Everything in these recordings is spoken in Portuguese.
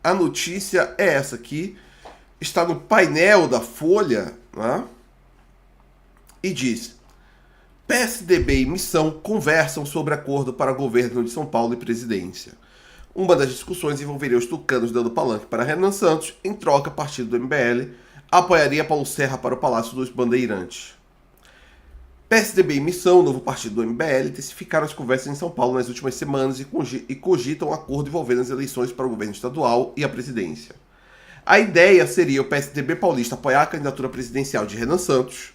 A notícia é essa aqui. Está no painel da Folha, né? E diz: PSDB e Missão conversam sobre acordo para governo de São Paulo e presidência. Uma das discussões envolveria os tucanos dando palanque para Renan Santos, em troca, partido do MBL apoiaria Paulo Serra para o Palácio dos Bandeirantes. PSDB e Missão, novo partido do MBL, intensificaram as conversas em São Paulo nas últimas semanas e cogitam um acordo envolvendo as eleições para o governo estadual e a presidência. A ideia seria o PSDB paulista apoiar a candidatura presidencial de Renan Santos,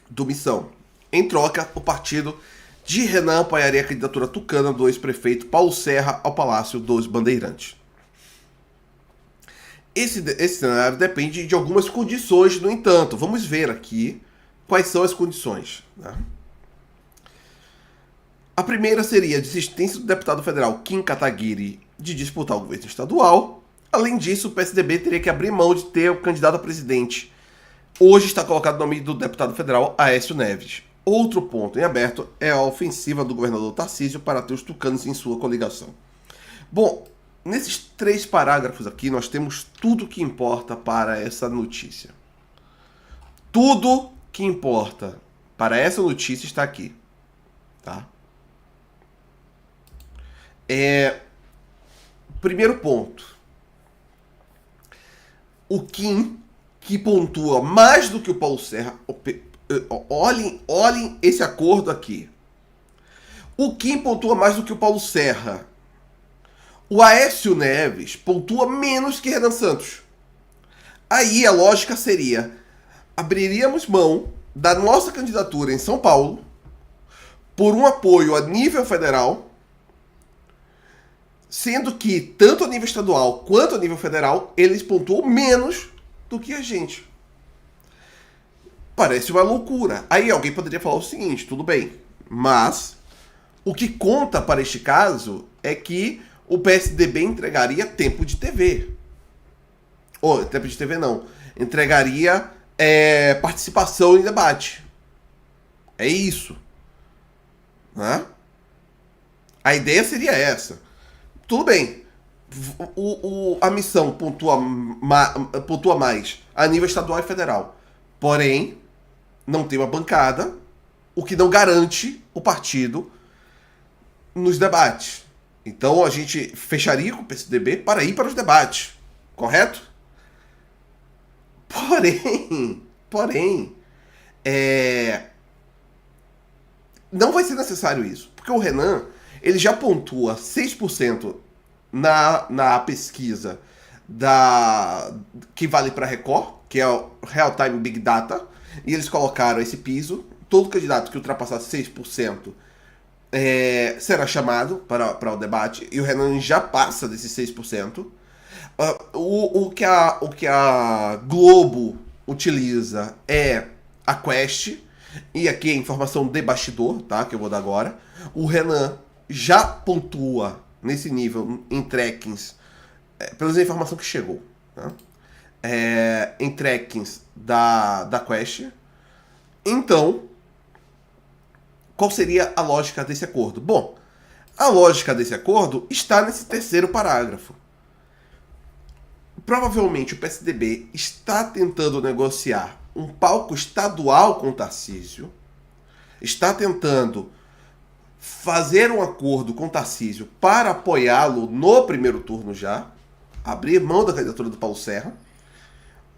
do Missão. Em troca, o partido de Renan apoiaria a candidatura tucana do ex-prefeito Paulo Serra ao Palácio dos Bandeirantes. Esse cenário depende de algumas condições, no entanto. Vamos ver aqui quais são as condições. Né? A primeira seria a desistência do deputado federal Kim Kataguiri de disputar o governo estadual. Além disso, o PSDB teria que abrir mão de ter o candidato a presidente. Hoje está colocado o nome do deputado federal Aécio Neves. Outro ponto em aberto é a ofensiva do governador Tarcísio para ter os tucanos em sua coligação. Bom, nesses 3 parágrafos aqui nós temos tudo que importa para essa notícia. Tudo que importa para essa notícia está aqui. Tá? Primeiro ponto. O Kim, que pontua mais do que o Paulo Serra. Olhem esse acordo aqui. O Kim pontua mais do que o Paulo Serra. O Aécio Neves pontua menos que Renan Santos. Aí a lógica seria: abriríamos mão da nossa candidatura em São Paulo por um apoio a nível federal, sendo que tanto a nível estadual quanto a nível federal eles pontuam menos do que a gente. Parece uma loucura. Aí alguém poderia falar o seguinte: tudo bem, mas o que conta para este caso é que o PSDB entregaria tempo de TV. Tempo de TV não. Entregaria participação em debate. É isso. Né? A ideia seria essa. Tudo bem. A missão pontua mais a nível estadual e federal. Porém, não tem uma bancada, o que não garante o partido nos debates. Então a gente fecharia com o PSDB para ir para os debates, correto? Porém, não vai ser necessário isso, porque o Renan ele já pontua 6% na pesquisa que vale para a Record, que é o Real Time Big Data, e eles colocaram esse piso. Todo candidato que ultrapassar 6% será chamado para o debate, e o Renan já passa desses 6%. O que a Globo utiliza é a Quest, e aqui é informação de bastidor, tá, que eu vou dar agora. O Renan já pontua nesse nível em trackings, pelas informações que chegou, tá? Em trackings da Quest. Então, qual seria a lógica desse acordo? Bom, a lógica desse acordo está nesse terceiro parágrafo. Provavelmente o PSDB está tentando negociar um palco estadual com o Tarcísio, está tentando fazer um acordo com o Tarcísio para apoiá-lo no primeiro turno já, abrir mão da candidatura do Paulo Serra.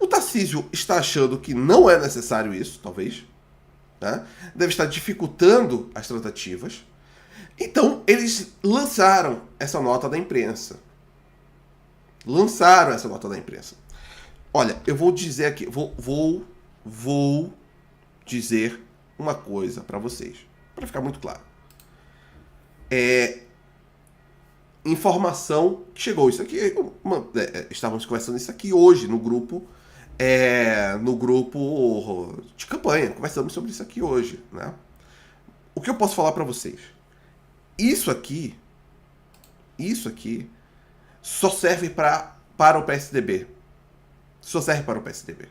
O Tarcísio está achando que não é necessário isso, talvez. Né? Deve estar dificultando as tratativas. Então, eles lançaram essa nota da imprensa. Olha, eu vou dizer aqui, vou dizer uma coisa para vocês, para ficar muito claro. Informação que chegou. Isso aqui, estávamos conversando isso aqui hoje no grupo de campanha. Conversamos sobre isso aqui hoje, né? O que eu posso falar para vocês? Isso aqui só serve para o PSDB. Só serve para o PSDB.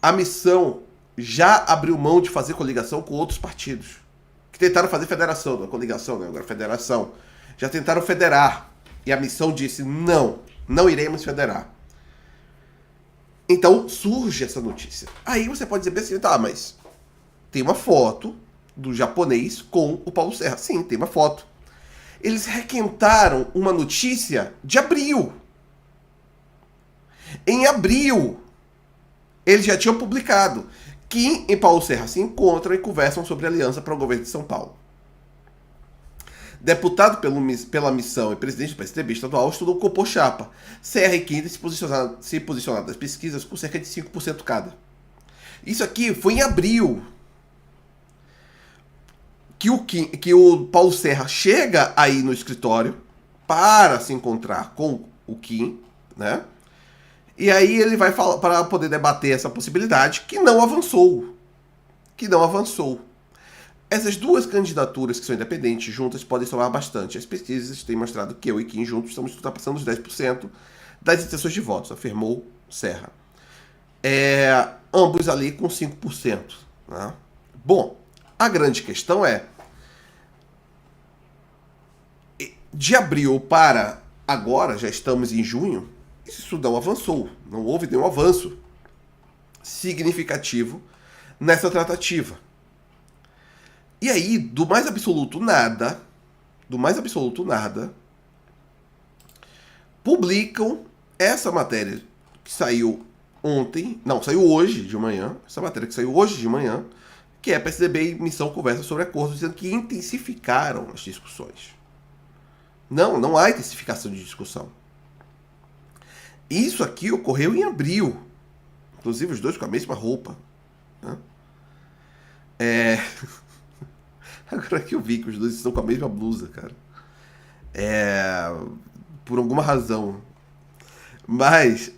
A missão já abriu mão de fazer coligação com outros partidos que tentaram fazer federação, não é coligação, né? Agora federação. Já tentaram federar. E a missão disse, não, não iremos federar. Então surge essa notícia. Aí você pode dizer assim, tá, mas tem uma foto do japonês com o Paulo Serra. Sim, tem uma foto. Eles requentaram uma notícia de abril. Em abril, eles já tinham publicado que em Paulo Serra se encontram e conversam sobre aliança para o governo de São Paulo. Deputado pela missão e presidente do PSDB estadual, estudou Copô Chapa. Serra e Kinder se posicionaram nas pesquisas com cerca de 5% cada. Isso aqui foi em abril. Que o Paulo Serra chega aí no escritório para se encontrar com o Kim, né? E aí ele vai falar para poder debater essa possibilidade que não avançou. Essas duas candidaturas que são independentes juntas podem somar bastante. As pesquisas têm mostrado que eu e Kim juntos estamos ultrapassando os 10% das intenções de votos, afirmou Serra. Ambos ali com 5%. Né? Bom, a grande questão é, de abril para agora, já estamos em junho, isso não avançou. Não houve nenhum avanço significativo nessa tratativa. E aí, do mais absoluto nada, publicam essa matéria que saiu ontem, não, saiu hoje de manhã, que é PSDB e Missão conversa sobre acordos, dizendo que intensificaram as discussões. Não há intensificação de discussão. Isso aqui ocorreu em abril. Inclusive os dois com a mesma roupa. Né? Agora que eu vi que os dois estão com a mesma blusa, cara. Por alguma razão. Mas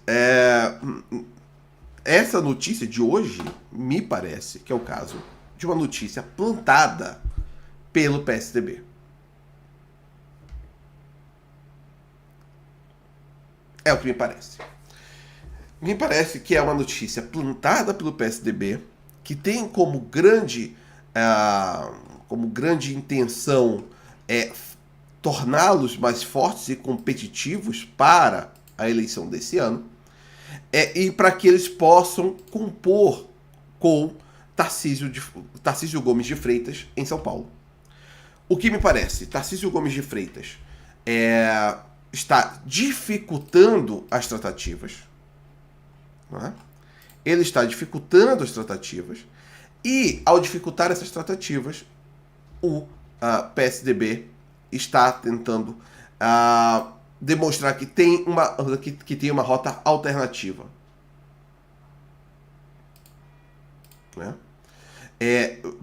essa notícia de hoje me parece que é o caso de uma notícia plantada pelo PSDB. É o que me parece. Me parece que é uma notícia plantada pelo PSDB, que tem como grande intenção torná-los mais fortes e competitivos para a eleição desse ano, e para que eles possam compor com Tarcísio Gomes de Freitas em São Paulo. O que me parece? Tarcísio Gomes de Freitas está dificultando as tratativas. Não é? Ele está dificultando as tratativas e, ao dificultar essas tratativas, o PSDB está tentando demonstrar que tem uma rota alternativa. Né?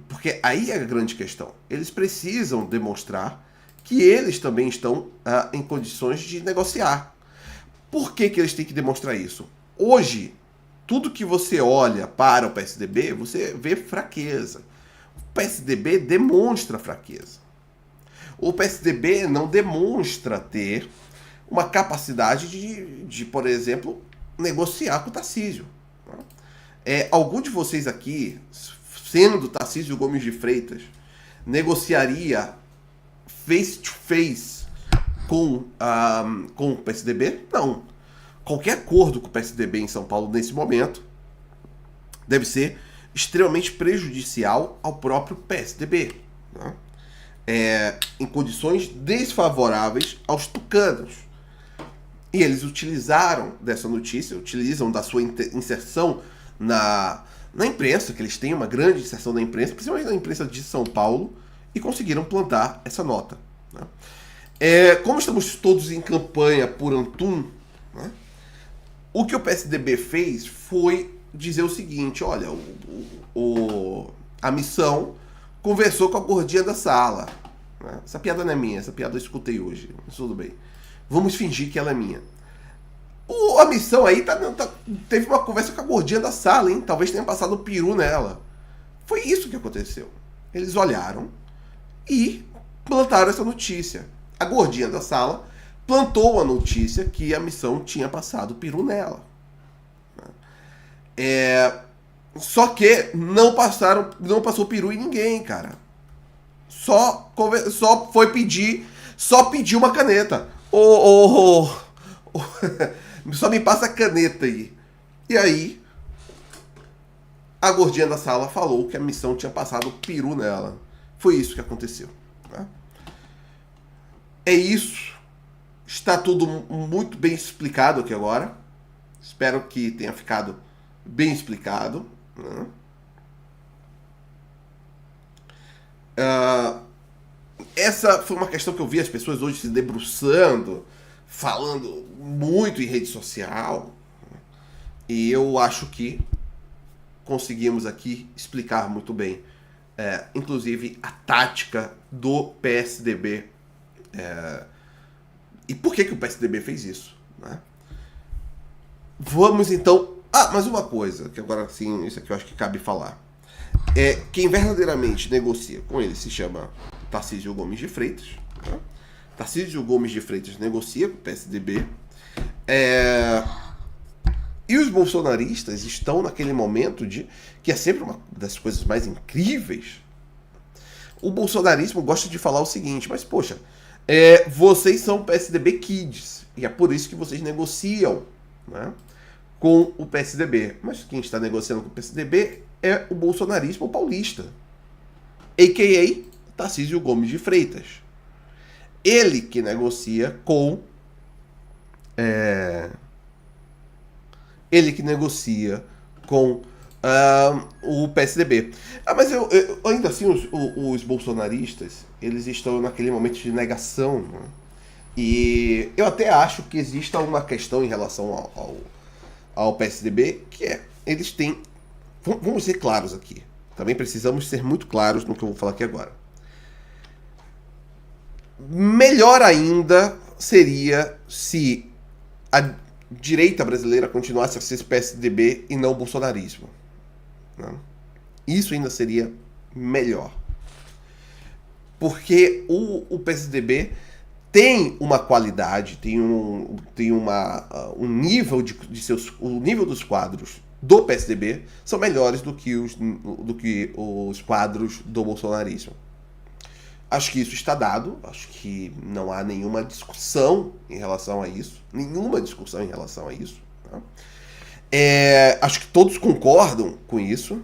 Porque aí é a grande questão. Eles precisam demonstrar que eles também estão em condições de negociar. Por que eles têm que demonstrar isso? Hoje, tudo que você olha para o PSDB, você vê fraqueza. O PSDB demonstra fraqueza. O PSDB não demonstra ter uma capacidade de, por exemplo, negociar com o Tarcísio. Algum de vocês aqui, sendo Tarcísio Gomes de Freitas, negociaria face to face com o PSDB? Não. Qualquer acordo com o PSDB em São Paulo nesse momento deve ser extremamente prejudicial ao próprio PSDB, né? Em condições desfavoráveis aos tucanos. E eles utilizaram dessa notícia, utilizam da sua inserção na imprensa, que eles têm uma grande inserção na imprensa, principalmente na imprensa de São Paulo, e conseguiram plantar essa nota. Né? Como estamos todos em campanha por Antum, né? O que o PSDB fez foi dizer o seguinte: olha, a missão conversou com a gordinha da sala. Né? Essa piada não é minha, essa piada eu escutei hoje, mas tudo bem. Vamos fingir que ela é minha. A missão aí teve uma conversa com a gordinha da sala, hein? Talvez tenha passado o peru nela. Foi isso que aconteceu. Eles olharam e plantaram essa notícia. A gordinha da sala plantou a notícia que a missão tinha passado o peru nela. Só que não passou peru em ninguém, cara. Só foi pedir Só pedi uma caneta. Ô, só me passa a caneta aí. E aí, a gordinha da sala falou que a missão tinha passado o peru nela. Foi isso que aconteceu. Tá? É isso. Está tudo muito bem explicado aqui agora. Espero que tenha ficado bem explicado. Né? Essa foi uma questão que eu vi as pessoas hoje se debruçando, falando muito em rede social. E eu acho que conseguimos aqui explicar muito bem, inclusive, a tática do PSDB. E por que o PSDB fez isso? Né? Vamos então... mas uma coisa, que agora sim, isso aqui eu acho que cabe falar. Quem verdadeiramente negocia com ele se chama Tarcísio Gomes de Freitas. Né? Tarcísio Gomes de Freitas negocia com o PSDB. E os bolsonaristas estão naquele momento que é sempre uma das coisas mais incríveis. O bolsonarismo gosta de falar o seguinte, mas poxa, vocês são PSDB Kids, e é por isso que vocês negociam, né, com o PSDB. Mas quem está negociando com o PSDB é o bolsonarismo paulista, a.k.a. Tarcísio Gomes de Freitas. Ele que negocia com... Ele que negocia com o PSDB. Mas ainda assim, os bolsonaristas, eles estão naquele momento de negação. Né? E eu até acho que exista uma questão em relação ao PSDB, que eles têm... Vamos ser claros aqui. Também precisamos ser muito claros no que eu vou falar aqui agora. Melhor ainda seria se a direita brasileira continuasse a ser PSDB e não o bolsonarismo. Né? Isso ainda seria melhor. Porque o PSDB tem uma qualidade, tem um nível o nível dos quadros do PSDB são melhores do que os quadros do bolsonarismo. Acho que isso está dado, acho que não há nenhuma discussão em relação a isso. Tá? Acho que todos concordam com isso,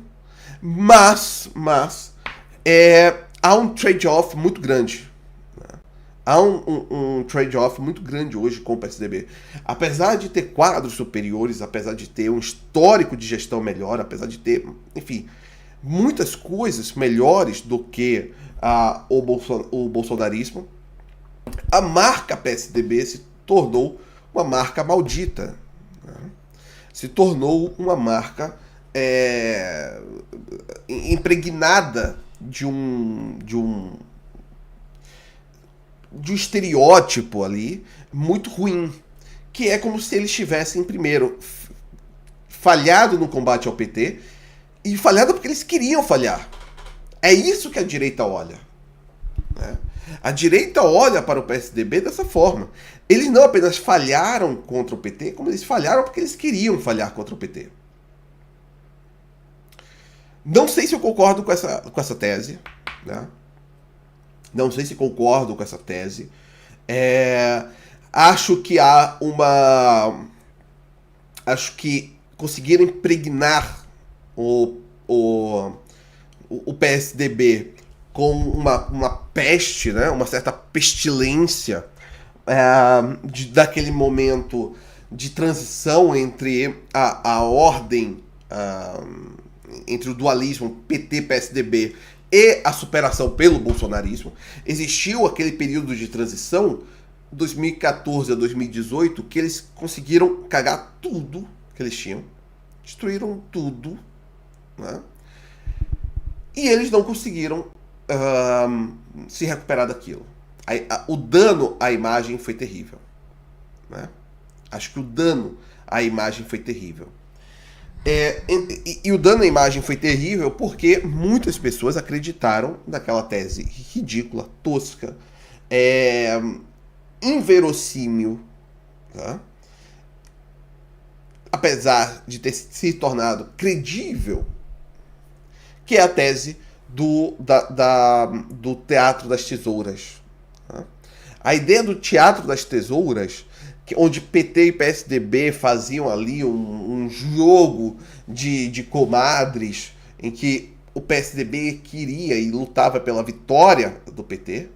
mas há um trade-off muito grande. Né? Há um trade-off muito grande hoje com o PSDB. Apesar de ter quadros superiores, apesar de ter um histórico de gestão melhor, apesar de ter, enfim, muitas coisas melhores do que o bolsonarismo, a marca PSDB se tornou uma marca maldita. Né? Se tornou uma marca impregnada de um estereótipo ali muito ruim, que é como se eles tivessem primeiro falhado no combate ao PT e falhado porque eles queriam falhar. É isso que a direita olha. Né? A direita olha para o PSDB dessa forma. Eles não apenas falharam contra o PT, como eles falharam porque eles queriam falhar contra o PT. Não sei se eu concordo com essa tese. Né? Não sei se concordo com essa tese. Acho que há uma... Acho que conseguiram impregnar o PSDB com uma peste, né? Uma certa pestilência daquele momento de transição entre a ordem, entre o dualismo PT-PSDB e a superação pelo bolsonarismo. Existiu aquele período de transição, 2014 a 2018, que eles conseguiram cagar tudo que eles tinham, destruíram tudo, né? E eles não conseguiram se recuperar daquilo. O dano à imagem foi terrível. Né? Acho que o dano à imagem foi terrível. E o dano à imagem foi terrível porque muitas pessoas acreditaram naquela tese ridícula, tosca, inverossímil, tá? Apesar de ter se tornado credível, que é a tese do Teatro das Tesouras. Tá? A ideia do Teatro das Tesouras, onde PT e PSDB faziam ali um jogo de comadres, em que o PSDB queria e lutava pela vitória do PT,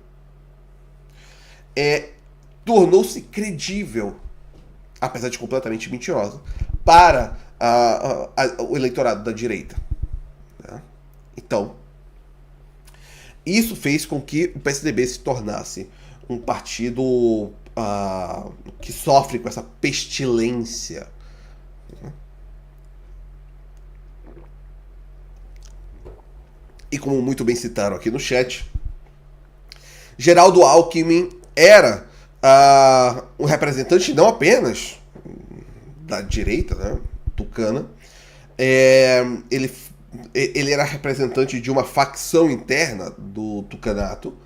tornou-se credível, apesar de completamente mentirosa, para o eleitorado da direita. Né? Então, isso fez com que o PSDB se tornasse um partido que sofre com essa pestilência. E como muito bem citaram aqui no chat, Geraldo Alckmin era um representante não apenas da direita, né, tucana, ele era representante de uma facção interna do tucanato,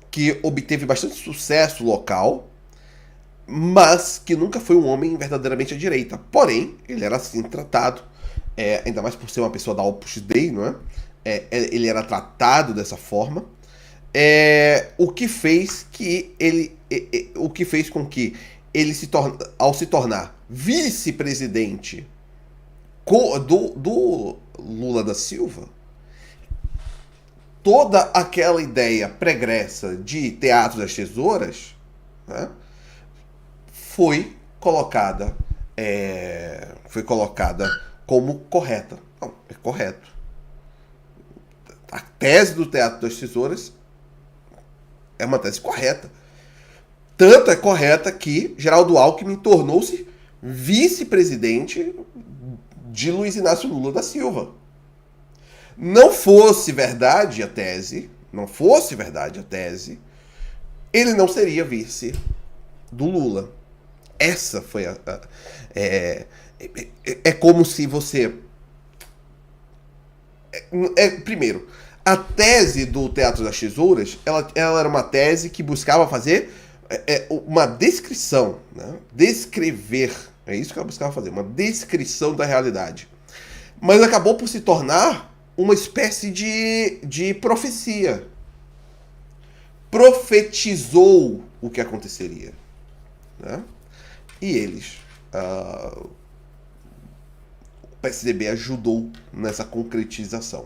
que obteve bastante sucesso local, mas que nunca foi um homem verdadeiramente à direita. Porém, ele era assim tratado, ainda mais por ser uma pessoa da Opus Dei, não é? Ele era tratado dessa forma, o que fez com que ele ao se tornar vice-presidente do Lula da Silva, toda aquela ideia pregressa de Teatro das Tesouras, né, foi colocada como correta. Não, é correto. A tese do Teatro das Tesouras é uma tese correta. Tanto é correta que Geraldo Alckmin tornou-se vice-presidente de Luiz Inácio Lula da Silva. Não fosse verdade a tese, ele não seria vice do Lula. Essa foi é como se você... primeiro, a tese do Teatro das Tesouras, ela era uma tese que buscava fazer uma descrição, né? Descrever, é isso que ela buscava fazer, uma descrição da realidade. Mas acabou por se tornar uma espécie de profecia. Profetizou o que aconteceria. Né? E eles... o PSDB ajudou nessa concretização.